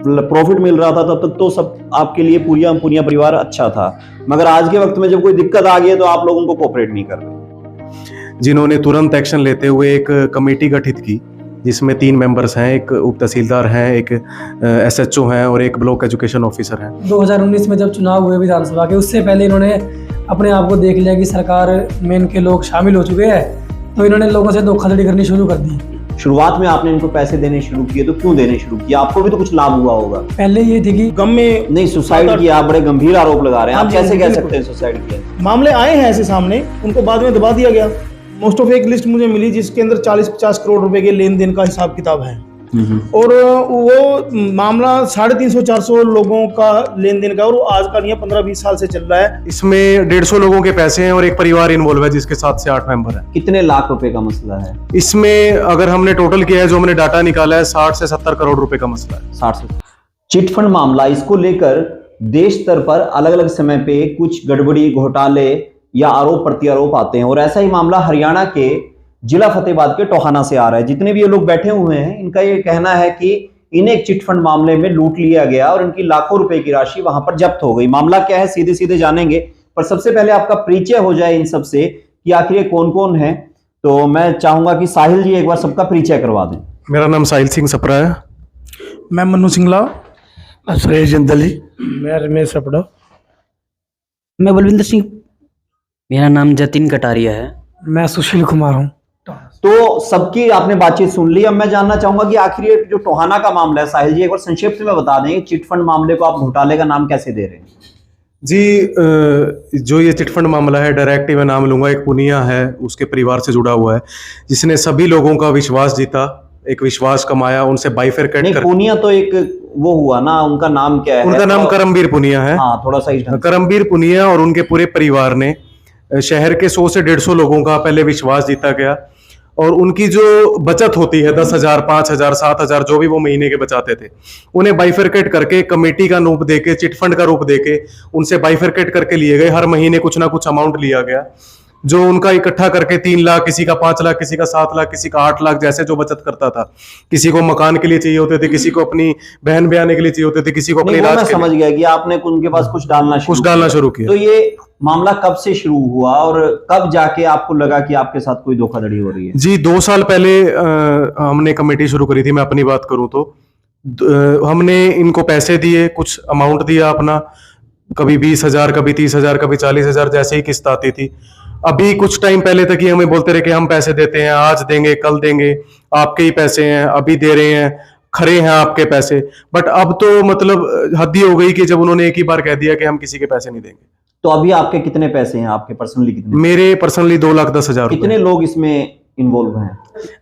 Profit मिल रहा था तब तक तो सब आपके लिए पूरा परिवार अच्छा था, मगर आज के वक्त में जब कोई दिक्कत आ गई है तो आप लोगों को कोऑपरेट नहीं कर रहे। जिन्होंने तुरंत एक्शन लेते हुए एक कमेटी गठित की जिसमें 3 मेंबर्स हैं, एक उप तहसीलदार हैं, एक SHO हैं और एक ब्लॉक एजुकेशन ऑफिसर हैं। 2019 में जब चुनाव हुए विधानसभा के, उससे पहले इन्होंने अपने आप को देख लिया कि सरकार में इनके लोग शामिल हो चुके हैं, तो इन्होंने लोगों से धोखाधड़ी करनी शुरू कर दी। शुरुआत में आपने इनको पैसे देने शुरू किए तो क्यों देने शुरू किया? आपको भी तो कुछ लाभ हुआ होगा। पहले ये थी कि गम में नहीं, सुसाइड किया, आप बड़े गंभीर आरोप लगा रहे हैं। आप कैसे कह सकते हैं सुसाइड किया? मामले आए हैं ऐसे सामने, उनको बाद में दबा दिया गया। मोस्ट ऑफ एक लिस्ट मुझे मिली जिसके अंदर 40-50 करोड़ रुपए के लेन देन का हिसाब किताब है, और वो मामला 350-400 लोगों का लेन देन का, और वो आज का नहीं है, 15-20 साल से चल रहा है। इसमें 150 लोगों के पैसे हैं और एक परिवार इन्वॉल्व है जिसके 7 से 8 मेंबर हैं। कितने लाख रुपए का मसला है इसमें? अगर हमने टोटल किया है, जो हमने डाटा निकाला है, 60 से 70 करोड़ रुपए का मसला है। 60 से। चिटफंड मामला, इसको लेकर देश स्तर पर अलग अलग समय पे कुछ गड़बड़ी, घोटाले या आरोप प्रत्यारोप आते हैं, और ऐसा ही मामला हरियाणा के जिला फतेहाबाद के टोहाना से आ रहा है। जितने भी ये लोग बैठे हुए हैं, इनका ये कहना है कि इन्हें एक चिटफंड मामले में लूट लिया गया और इनकी लाखों रुपए की राशि वहां पर जब्त हो गई। मामला क्या है सीधे सीधे जानेंगे, पर सबसे पहले आपका परिचय हो जाए इन सब से कि आखिर ये कौन कौन है। तो मैं चाहूंगा कि साहिल जी एक बार सबका परिचय करवा दें। मेरा नाम साहिल सिंह सप्रा है। मैं मन्नू सिंगला। मैं सुरेश जंदली। मैं रमेश सपड़ा। मैं बलविंदर सिंह। मेरा नाम जतिन कटारिया है। मैं सुशील कुमार हूँ। तो सबकी आपने बातचीत सुन ली। अब मैं जानना चाहूंगा कि आखिर ये जो टोहाना का मामला है, साहिल जी एक बार संक्षेप में बता दें, चिटफंड मामले को आप घोटाले का नाम कैसे दे रहे हैं? जी, जो ये चिटफंड मामला है, डायरेक्ट ही मैं नाम लूंगा, एक पुनिया है, उसके परिवार से जुड़ा हुआ है, जिसने सभी लोगों का विश्वास जीता, एक विश्वास कमाया, उनसे बाइफरकेट कर। पुनिया तो एक वो हुआ ना, उनका नाम क्या है? उनका नाम करमबीर पुनिया है। हाँ, थोड़ा सा करमबीर पुनिया और उनके पूरे परिवार ने शहर के 100 से 150 लोगों का पहले विश्वास जीता गया, और उनकी जो बचत होती है 10,000, 5,000, 7,000 जो भी वो महीने के बचाते थे, उन्हें बाइफरकेट करके कमेटी का रूप देके, चिटफंड का रूप देके उनसे बाइफरकेट करके लिए गए। हर महीने कुछ ना कुछ अमाउंट लिया गया, जो उनका इकट्ठा करके 3 लाख, किसी का 5 लाख, किसी का 7 लाख, किसी का 8 लाख, जैसे जो बचत करता था। किसी को मकान के लिए चाहिए होते थे, किसी को अपनी बहन ब्याने के लिए चाहिए होते थे, किसी को अपने इलाज के लिए। समझ गया कि आपने उनके पास कुछ डालना शुरू किया। तो ये मामला कब से शुरू हुआ और कब जाके आपको लगा कि आपके साथ कोई धोखाधड़ी हो रही है? जी, 2 साल पहले हमने कमेटी शुरू करी थी। मैं अपनी बात करूं तो हमने इनको पैसे दिए, कुछ अमाउंट दिया अपना, कभी 20,000, कभी 30,000, कभी 40,000, जैसे ही किस्त आती थी। अभी कुछ टाइम पहले तक ही हमें बोलते रहे कि हम पैसे देते हैं, आज देंगे, कल देंगे, आपके ही पैसे हैं, अभी दे रहे हैं, खरे हैं आपके पैसे। बट अब तो मतलब हद ही हो गई कि जब उन्होंने एक ही बार कह दिया कि हम किसी के पैसे नहीं देंगे। तो अभी आपके कितने पैसे हैं? आपके पर्सनली कितने? मेरे पर्सनली 2,10,000। कितने लोग इसमें इन्वॉल्व हैं?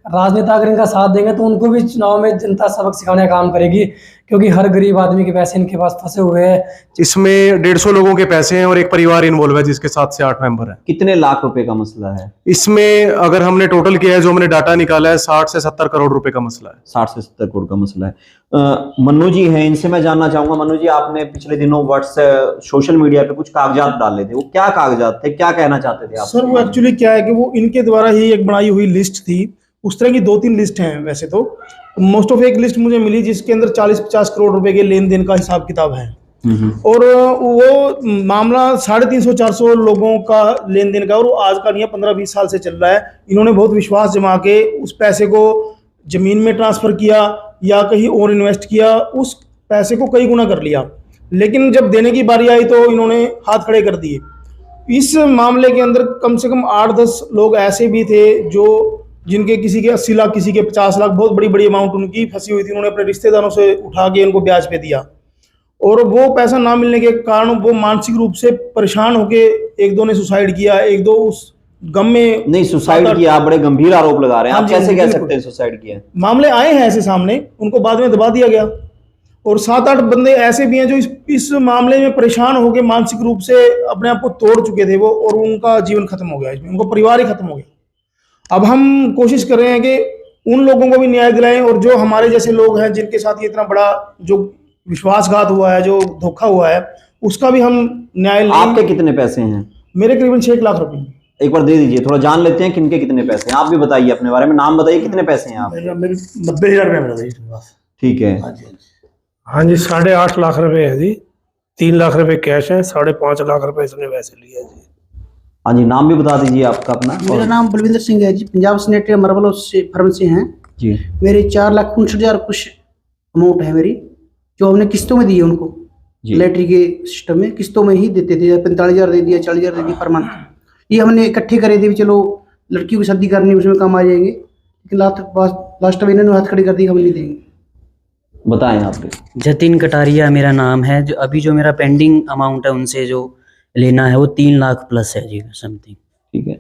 राजनेता अगर इनका साथ देंगे तो उनको भी चुनाव में जनता सबक सिखाने का काम करेगी, क्योंकि हर गरीब आदमी के पैसे इनके पास फंसे हुए हैं। इसमें 150 लोगों के पैसे हैं और एक परिवार इन्वॉल्व है जिसके 7 से 8 मेंबर हैं। कितने लाख रुपए का मसला है इसमें? अगर हमने टोटल किया है, जो हमने डाटा निकाला है, 60 से 70 करोड़ रुपए का मसला है। 60 से 70 करोड़ का मसला है। मन्नू जी हैं, इनसे मैं जानना चाहूंगा। मन्नू जी, आपने पिछले दिनों व्हाट्सएप, सोशल मीडिया पे कुछ कागजात डाले थे, वो क्या कागजात थे? क्या कहना चाहते थे आप? सर, वो एक्चुअली क्या है कि वो इनके द्वारा ही एक बनाई हुई लिस्ट थी। उस तरह की 2-3 लिस्ट हैं वैसे तो। मोस्ट ऑफ एक लिस्ट मुझे मिली जिसके अंदर 40-50 करोड़ रुपए के लेन देन का हिसाब किताब है, और वो मामला 350-400 लोगों का लेन देन का, और वो आज का नहीं है, 15-20 साल से चल रहा है। इन्होंने बहुत विश्वास जमा के उस पैसे को जमीन में ट्रांसफर किया या कहीं और इन्वेस्ट किया, उस पैसे को कई गुना कर लिया। लेकिन जब देने की बारी आई तो इन्होंने हाथ खड़े कर दिए। इस मामले के अंदर कम से कम 8-10 लोग ऐसे भी थे जो जिनके किसी के 80 लाख, किसी के 50 लाख, बहुत बड़ी बड़ी अमाउंट उनकी फंसी हुई थी। उन्होंने अपने रिश्तेदारों से उठा के उनको ब्याज पे दिया, और वो पैसा ना मिलने के कारण वो मानसिक रूप से परेशान होके 1-2 ने सुसाइड किया, 1-2 उस गम में। नहीं, सुसाइड किया, आप बड़े गंभीर आरोप लगा रहे हैं। आप कैसे कह सकते हैं सुसाइड किया? मामले आए हैं ऐसे सामने, उनको बाद में दबा दिया गया। और 7-8 बंदे ऐसे भी हैं जो इस मामले में परेशान होकर मानसिक रूप से अपने आप को तोड़ चुके थे वो, और उनका जीवन खत्म हो गया, इसमें उनका परिवार ही खत्म हो गया। अब हम कोशिश कर रहे हैं कि उन लोगों को भी न्याय दिलाएं, और जो हमारे जैसे लोग हैं जिनके साथ ये इतना बड़ा जो विश्वासघात हुआ है, जो धोखा हुआ है, उसका भी हम न्याय। आपके कितने पैसे हैं? मेरे करीबन 6 लाख रुपए। एक बार दे दीजिए, थोड़ा जान लेते हैं किनके कितने पैसे हैं। आप भी बताइए अपने बारे में, नाम बताइए, कितने पैसे हैं आप? मेरे 90,000 रुपये। ठीक है। हाँ जी, 8.5 लाख रुपए है जी। 3 लाख रुपए कैश है, 5.5 लाख रुपए इसने वैसे लिया जी। हाँ जी, नाम भी बता दीजिए आपका अपना। मेरा नाम बलविंदर सिंह है जी, पंजाब सैनिटरी मार्बल से फर्म से हैं। जी मेरे 4,59,000 कुछ अमाउंट है मेरी, जो हमने किस्तों में दी है उनको। जी। लैटरी के सिस्टम में किस्तों में ही देते थे, 45,000 दे दिया, 40,000 दे दिया पर मंथ। ये हमने इकट्ठे करे थे भी चलो लड़की को शादी करनी उसमें काम आ जाएंगे, लेकिन लास्ट में इन्होंने हाथ खड़ी कर दी, हम नहीं देंगे। बताएं आपके। जतिन कटारिया मेरा नाम है। जो अभी जो मेरा पेंडिंग अमाउंट है उनसे जो लेना है वो 3 लाख प्लस है जी, समथिंग। ठीक है।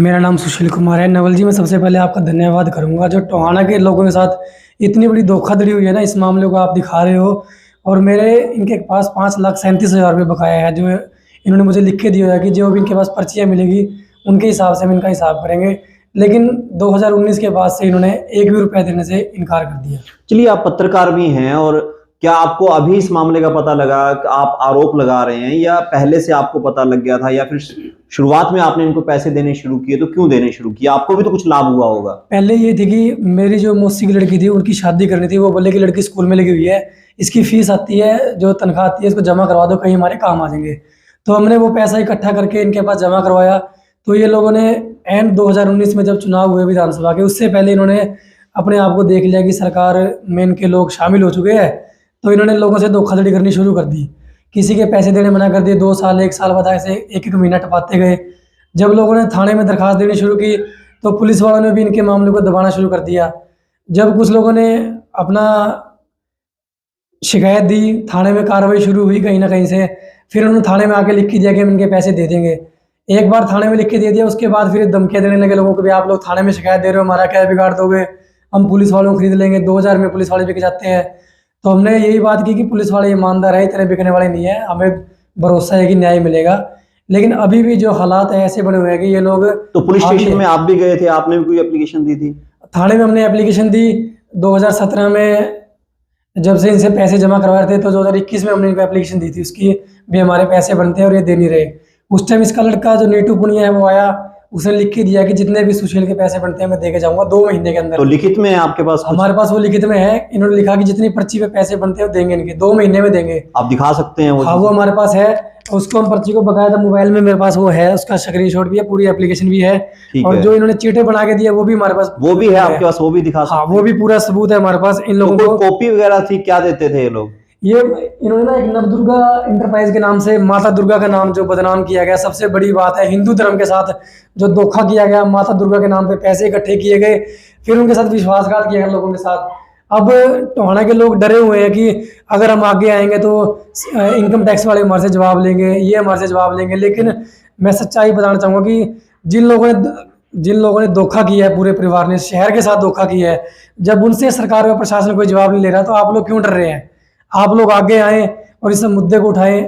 मेरा नाम सुशील कुमार है। नवल जी, मैं सबसे पहले आपका धन्यवाद करूंगा, जो टोहाना के लोगों के साथ इतनी बड़ी धोखाधड़ी हुई है ना, इस मामले को आप दिखा रहे हो। और मेरे इनके पास 5,37,000 रुपये बकाया है, जो इन्होंने मुझे लिख के दिया है कि जो भी इनके पास पर्चियाँ मिलेगी उनके हिसाब से हम इनका हिसाब करेंगे। लेकिन 2019 के बाद से इन्होंने एक भी रुपया देने से इनकार कर दिया। चलिए, आप पत्रकार भी हैं, और क्या आपको अभी इस मामले का पता लगा कि आप आरोप लगा रहे हैं, या पहले से आपको पता लग गया था, या फिर शुरुआत में आपने इनको पैसे देने शुरू किए? तो क्यों देने शुरू किए? आपको भी तो कुछ लाभ हुआ होगा। पहले ये थी कि मेरी जो मौसी की लड़की थी उनकी शादी करनी थी। वो बोले कि लड़की स्कूल में लगी हुई है, इसकी फीस आती है, जो तनख्वाह आती है, इसको जमा करवा दो, कहीं हमारे काम आ जाएंगे। तो हमने वो पैसा इकट्ठा करके इनके पास जमा करवाया। तो ये लोगों ने एंड 2019 में जब चुनाव हुए विधानसभा के, उससे पहले इन्होंने अपने आप को देख लिया कि सरकार में इनके लोग शामिल हो चुके हैं। तो इन्होंने लोगों से धोखाधड़ी करनी शुरू कर दी, किसी के पैसे देने मना कर दिए। 2 साल 1 साल बाद ऐसे एक महीना टपाते गए। जब लोगों ने थाने में दरखास्त देनी शुरू की तो पुलिस वालों ने भी इनके मामले को दबाना शुरू कर दिया। जब कुछ लोगों ने अपना शिकायत दी, थाने में कार्रवाई शुरू हुई कहीं ना कहीं से, फिर उन्होंने थाने में आके लिख के दिया कि हम इनके पैसे दे देंगे। एक बार थाने में लिख के दे दिया, उसके बाद फिर धमकियां देने लगे लोगों को, भी आप लोग थाने में शिकायत दे रहे हो, हमारा क्या बिगाड़ दोगे, हम पुलिस वालों को खरीद लेंगे। 2000 में पुलिस वाले बिक जाते हैं। तो हमने यही बात की कि पुलिस वाले ईमानदार है, इतने बिकने वाले नहीं है, हमें भरोसा है कि न्याय मिलेगा। लेकिन अभी भी जो हालात है ऐसे बने हुए हैं कि ये लोग। तो पुलिस स्टेशन में आप भी गए थे, आपने भी कोई एप्लीकेशन दी थी? थाने में हमने एप्लीकेशन दी 2017 में, जब से इनसे पैसे जमा करवा रहे थे। तो 2021 में हमने इनको एप्लीकेशन दी थी उसकी, भी हमारे पैसे बनते हैं और ये दे नहीं रहे। उस टाइम इसका लड़का जो नीटू पुनिया है वो आया, उसने लिख के दिया कि जितने भी सुशील के पैसे बनते हैं मैं दे के जाऊंगा 2 महीने के अंदर। तो लिखित में है आपके पास कुछ? हमारे पास वो लिखित में है। इन्होंने लिखा कि जितनी पर्ची पे पैसे बनते हैं वो देंगे, इनके 2 महीने में देंगे। आप दिखा सकते हैं वो? हाँ, वो हमारे पास है। उसको हम पर्ची को बकायदा मोबाइल में मेरे पास वो है, उसका स्क्रीनशॉट भी है, पूरी एप्लीकेशन भी है। ठीक और है। जो इन्होंने चीटे बना के दिया वो भी हमारे पास, वो भी है आपके पास? वो भी दिखा सकते हाँ, हैं? वो भी पूरा सबूत है हमारे पास इन लोगों तो को। कोई कॉपी वगैरह थी? क्या देते थे ये लोग? ये इन्होंने ना एक नवदुर्गा इंटरप्राइज के नाम से माता दुर्गा का नाम जो बदनाम किया गया, सबसे बड़ी बात है हिंदू धर्म के साथ जो धोखा किया गया, माता दुर्गा के नाम पे पैसे इकट्ठे किए गए, फिर उनके साथ विश्वासघात किया गया लोगों के साथ। अब टोहाना के लोग डरे हुए हैं कि अगर हम आगे आएंगे तो इनकम टैक्स वाले हमारे से जवाब लेंगे, ये हमारे से जवाब लेंगे। लेकिन मैं सच्चाई बताना चाहूँगा कि जिन लोगों ने धोखा किया है, पूरे परिवार ने शहर के साथ धोखा किया है, जब उनसे सरकार व प्रशासन कोई जवाब नहीं ले रहा तो आप लोग क्यों डर रहे हैं? आप लोग आगे आए और इस मुद्दे को उठाएं,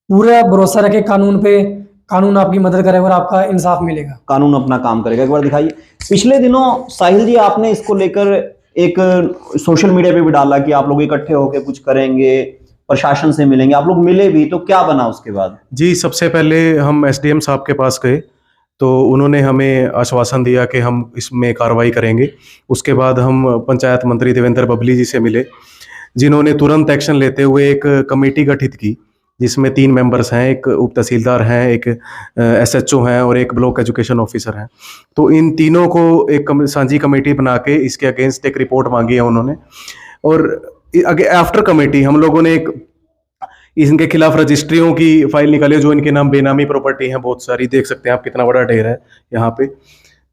पूरा भरोसा रखें कानून पे, कानून आपकी मदद करेगा और आपका इंसाफ मिलेगा। कानून अपना काम करेगा। एक बार दिखाइए। पिछले दिनों साहिल जी आपने इसको लेकर एक सोशल मीडिया पे भी डाला कि आप लोग इकट्ठे होकर कुछ करेंगे, प्रशासन से मिलेंगे। आप लोग मिले भी, तो क्या बना उसके बाद? जी, सबसे पहले हम एसडीएम साहब के पास गए तो उन्होंने हमें आश्वासन दिया कि हम इसमें कार्रवाई करेंगे। उसके बाद हम पंचायत मंत्री देवेंद्र बबली जी से मिले, जिन्होंने तुरंत एक्शन लेते हुए एक कमेटी गठित की, जिसमें 3 मेंबर्स हैं, एक उप तहसीलदार हैं, एक एसएचओ हैं और एक ब्लॉक एजुकेशन ऑफिसर हैं। तो इन तीनों को एक साझी कमेटी बना के इसके अगेंस्ट एक रिपोर्ट मांगी है उन्होंने। और आफ्टर कमेटी हम लोगों ने एक इनके खिलाफ रजिस्ट्रियों की फाइल निकाली, जो इनके नाम बेनामी प्रॉपर्टी हैं बहुत सारी, देख सकते हैं आप कितना बड़ा ढेर है यहाँ पे।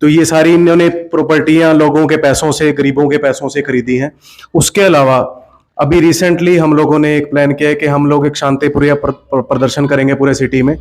तो ये सारी इन्होंने प्रॉपर्टियां लोगों के पैसों से, गरीबों के पैसों से खरीदी हैं। उसके अलावा अभी रिसेंटली हम लोगों ने एक प्लान किया है कि हम लोग एक शांतिप्रिय प्रदर्शन करेंगे पूरे सिटी में,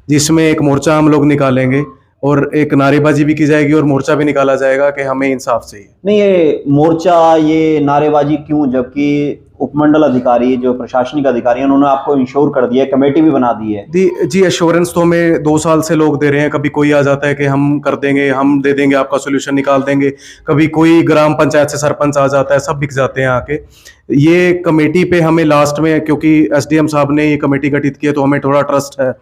जिसमें एक मोर्चा हम लोग निकालेंगे और एक नारेबाजी भी की जाएगी और मोर्चा भी निकाला जाएगा कि हमें इंसाफ चाहिए। नहीं, ये मोर्चा, ये नारेबाजी क्यों, जबकि उपमंडल अधिकारी जो प्रशासनिक अधिकारी हैं उन्होंने आपको इंश्योर कर दिया है, कमेटी भी बना दी है? जी, एश्योरेंस तो हमें 2 साल से लोग दे रहे हैं। कभी कोई आ जाता है कि हम कर देंगे, हम दे देंगे, आपका सोल्यूशन निकाल देंगे। कभी कोई ग्राम पंचायत से सरपंच आ जाता है, सब बिक जाते हैं आके। ये कमेटी पे हमें लास्ट में, क्योंकि एसडीएम साहब ने ये कमेटी गठित की है, तो हमें थोड़ा ट्रस्ट है।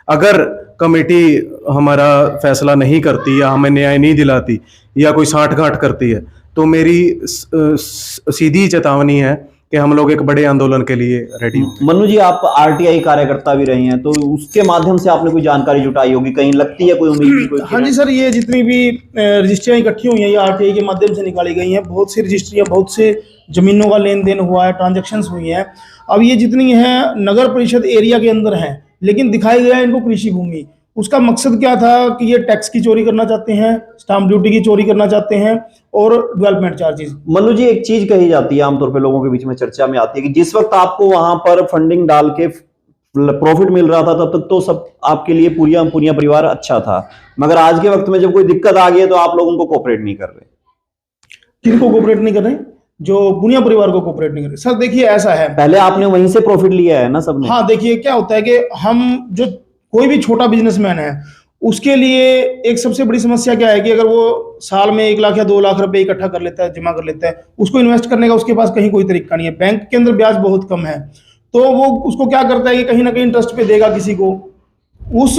अगर कमेटी हमारा फैसला नहीं करती या हमें न्याय नहीं दिलाती या कोई साठगांठ करती है, तो मेरी सीधी चेतावनी है कि हम लोग एक बड़े आंदोलन के लिए रेडी हैं। मनु जी, आप आरटीआई कार्यकर्ता भी रहे हैं, तो उसके माध्यम से आपने कोई जानकारी जुटाई होगी, कहीं लगती है कोई उम्मीद की कोई हाँ जी सर, ये जितनी भी रजिस्ट्रियाँ इकट्ठी हुई हैं ये आरटीआई के माध्यम से निकाली गई हैं। बहुत सी रजिस्ट्रियाँ, बहुत से जमीनों का लेन देन हुआ है, ट्रांजैक्शंस हुई हैं। अब ये जितनी हैं नगर परिषद एरिया के अंदर हैं, लेकिन दिखाई गया इनको कृषि भूमि। उसका मकसद क्या था कि ये टैक्स की चोरी करना चाहते हैं, स्टाम्प ड्यूटी की चोरी करना चाहते हैं और डेवलपमेंट चार्जेस। मनु जी, एक चीज कही जाती है आमतौर पे लोगों के बीच में चर्चा में आती है कि जिस वक्त आपको वहां पर फंडिंग डाल के प्रॉफिट मिल रहा था तब तक तो सब आपके लिए पूरा परिवार अच्छा था, मगर आज के वक्त में जब कोई दिक्कत आ गई है तो आप लोग उनको कोऑपरेट नहीं कर रहे। किनको कोऑपरेट नहीं कर रहे? जो पुनिया परिवार को कोऑपरेट नहीं कर रहे। सर देखिए ऐसा है, पहले आपने वहीं से प्रॉफिट लिया है ना सबने। हाँ देखिए क्या होता है कि हम जो कोई भी छोटा बिजनेसमैन है उसके लिए एक सबसे बड़ी समस्या क्या है कि अगर वो साल में 1 लाख या 2 लाख रुपए इकट्ठा कर लेता है, जमा कर लेता है, उसको इन्वेस्ट करने का उसके पास कहीं कोई तरीका नहीं है। बैंक के अंदर ब्याज बहुत कम है, तो वो उसको क्या करता है कि कहीं ना कहीं इंटरेस्ट पे देगा किसी को। उस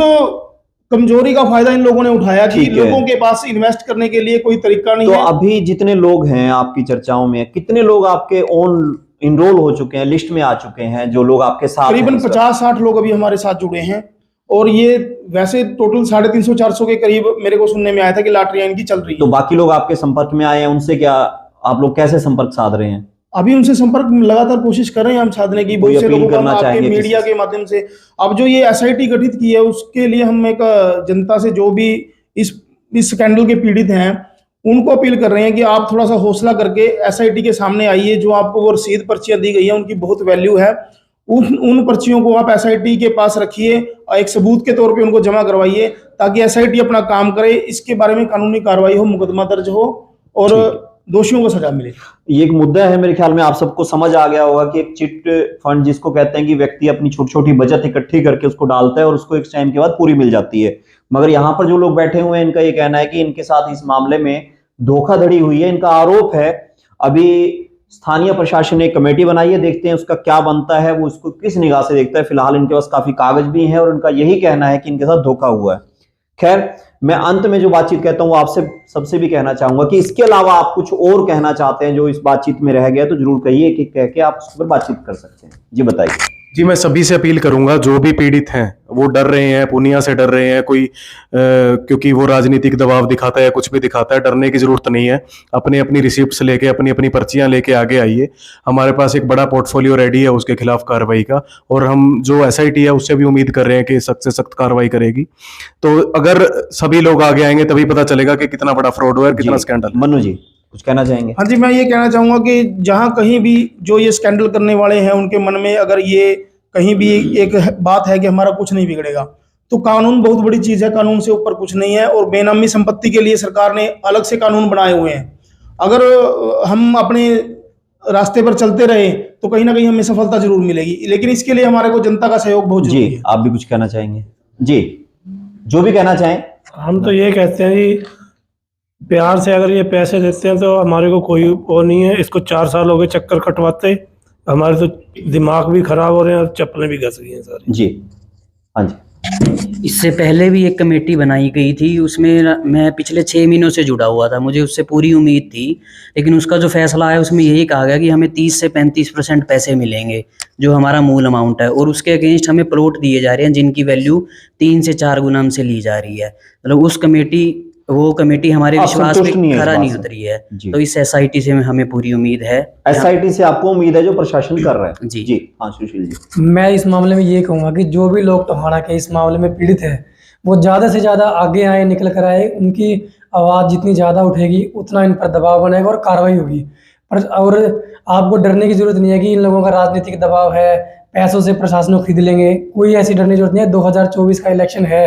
कमजोरी का फायदा इन लोगों ने उठाया कि लोगों के पास इन्वेस्ट करने के लिए कोई तरीका नहीं है। तो अभी जितने लोग हैं आपकी चर्चाओं में, कितने लोग आपके ओन इनरोल हो चुके हैं, लिस्ट में आ चुके हैं, जो लोग आपके साथ? करीबन 50-60 लोग अभी हमारे साथ जुड़े हैं। और ये वैसे टोटल 350-400 के करीब मेरे को सुनने में आया था कि लॉटरियां इनकी चल रही है। तो बाकी लोग आपके संपर्क में आए हैं, उनसे क्या आप लोग कैसे संपर्क साध रहे हैं? अभी उनसे संपर्क लगातार कोशिश कर रहे हैं हम साधने की। बहुत से लोगों को आपके मीडिया के माध्यम से, अब जो ये एसआईटी गठित की है उसके लिए हम एक जनता से जो भी इस स्कैंडल के पीड़ित हैं उनको अपील कर रहे हैं कि आप थोड़ा सा हौसला करके एसआईटी के सामने आइए। जो आपको वो रसीद पर्चियां दी गई है उनकी बहुत वैल्यू है, उन पर्चियों को आप एसआईटी के पास रखिए और एक सबूत के तौर पे उनको जमा करवाइए ताकि एसआईटी अपना काम करे, इसके बारे में कानूनी कार्रवाई हो, मुकदमा दर्ज हो और दोषियों को सजा मिले। ये एक मुद्दा है, मेरे ख्याल में आप सबको समझ आ गया होगा कि एक चिट फंड जिसको कहते हैं कि व्यक्ति अपनी छोटी छोटी बचत इकट्ठी करके उसको डालता है और उसको एक टाइम के बाद पूरी मिल जाती है। मगर यहाँ पर जो लोग बैठे हुए हैं इनका ये कहना है कि इनके साथ इस मामले में धोखाधड़ी हुई है, इनका आरोप है। अभी स्थानीय प्रशासन ने एक कमेटी बनाई है, देखते हैं उसका क्या बनता है, वो उसको किस निगाह से देखता है। फिलहाल इनके पास काफी कागज भी हैं और उनका यही कहना है कि इनके साथ धोखा हुआ है। खैर, मैं अंत में जो बातचीत कहता हूँ वो आपसे सबसे भी कहना चाहूंगा कि इसके अलावा आप कुछ और कहना चाहते हैं जो इस बातचीत में रह गया तो जरूर कहिए, कि कह के आप उस पर बातचीत कर सकते हैं। जी बताइए। जी, मैं सभी से अपील करूंगा, जो भी पीड़ित हैं वो डर रहे हैं, पुनिया से डर रहे हैं, कोई क्योंकि वो राजनीतिक दबाव दिखाता है, कुछ भी दिखाता है, डरने की जरूरत नहीं है। अपनी अपनी रिसिप्ट्स लेके, अपनी अपनी पर्चियां लेके आगे आइए। हमारे पास एक बड़ा पोर्टफोलियो रेडी है उसके खिलाफ कार्रवाई का, और हम जो एसआईटी है उससे भी उम्मीद कर रहे हैं कि सख्त से सख्त कार्रवाई करेगी। तो अगर सभी लोग आगे आएंगे तभी पता चलेगा कि कितना बड़ा फ्रॉड हुआ है, कितना स्कैंडल। मनु जी कुछ कहना चाहेंगे? हाँ जी, मैं ये कहना चाहूंगा कि जहां कहीं भी जो ये स्कैंडल करने वाले हैं उनके मन में अगर ये कहीं भी एक बात है कि हमारा कुछ नहीं बिगड़ेगा, तो कानून बहुत बड़ी चीज है, कानून से ऊपर कुछ नहीं है। और बेनामी संपत्ति के लिए सरकार ने अलग से कानून बनाए हुए हैं। अगर हम अपने रास्ते पर चलते रहे तो कहीं ना कहीं हमें सफलता जरूर मिलेगी, लेकिन इसके लिए हमारे को जनता का सहयोग बहुत जरूरी है। आप भी कुछ कहना चाहेंगे? जी, जो भी कहना चाहें। हम तो ये कहते हैं कि प्यार से अगर ये पैसे देते हैं तो हमारे को कोई वो नहीं है। इसको 4 साल हो गए चक्कर कटवाते, हमारे तो दिमाग भी खराब हो रहे हैं और चप्पलें भी घस गई हैं सारी। जी हाँ जी। इससे पहले भी एक कमेटी बनाई गई थी, उसमें मैं पिछले 6 महीनों से जुड़ा हुआ था, मुझे उससे पूरी उम्मीद थी। लेकिन उसका जो फैसला है उसमें यही कहा गया कि हमें 30 से 35% पैसे मिलेंगे जो हमारा मूल अमाउंट है, और उसके अगेंस्ट हमें प्लॉट दिए जा रहे हैं जिनकी वैल्यू 3 से 4 गुना हमसे ली जा रही है। मतलब वो कमेटी हमारे विश्वास पे खरा नहीं उतरी है। तो इस एसआईटी से हमें पूरी उम्मीद है। एसआईटी से आपको उम्मीद है जो प्रशासन कर रहा है? जी जी हाँ सुशील जी। मैं इस मामले में ये कहूँगा कि जो भी लोग टोहाना के इस मामले में पीड़ित है वो ज़्यादा से ज़्यादा आगे आए, निकल कर आए। उनकी आवाज़ जितनी ज़्यादा उठेगी उतना इन पर दबाव बनेगा और कार्रवाई होगी। और आपको डरने की ज़रूरत नहीं है कि इन लोगों का राजनीतिक दबाव है, पैसों से प्रशासन को खरीद लेंगे, कोई ऐसी डरने की जरूरत नहीं है। 2024 का इलेक्शन है,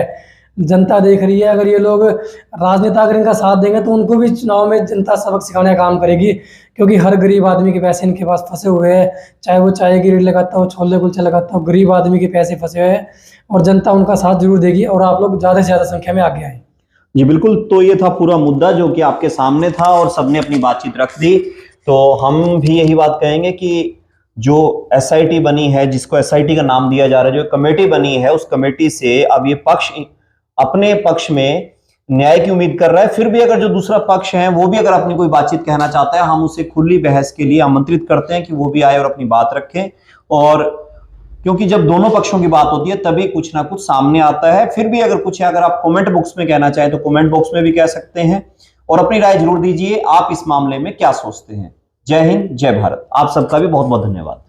जनता देख रही है। अगर ये लोग राजनेता अगर इनका साथ देंगे तो उनको भी चुनाव में जनता सबक सिखाने का काम करेगी, क्योंकि हर गरीब आदमी के पैसे इनके पास फंसे हुए हैं। चाहे वो चाय की रेट लगाता हो, छोले कुलचे लगाता हो, गरीब आदमी के पैसे फंसे हुए हैं और जनता उनका साथ जरूर देगी। और आप लोग ज़्यादा से ज़्यादा संख्या में आगे आए। जी बिल्कुल। तो ये था पूरा मुद्दा जो कि आपके सामने था और सबने अपनी बातचीत रख दी। तो हम भी यही बात कहेंगे कि जो एसआईटी बनी है, जिसको एसआईटी का नाम दिया जा रहा है, जो कमेटी बनी है, उस कमेटी से अब ये पक्ष अपने पक्ष में न्याय की उम्मीद कर रहा है। फिर भी अगर जो दूसरा पक्ष है वो भी अगर अपनी कोई बातचीत कहना चाहता है, हम उसे खुली बहस के लिए आमंत्रित करते हैं कि वो भी आए और अपनी बात रखें। और क्योंकि जब दोनों पक्षों की बात होती है तभी कुछ ना कुछ सामने आता है। फिर भी अगर कुछ है, अगर आप कमेंट बॉक्स में कहना चाहें तो कमेंट बॉक्स में भी कह सकते हैं और अपनी राय जरूर दीजिए। आप इस मामले में क्या सोचते हैं? जय हिंद, जय भारत। आप सबका भी बहुत बहुत धन्यवाद।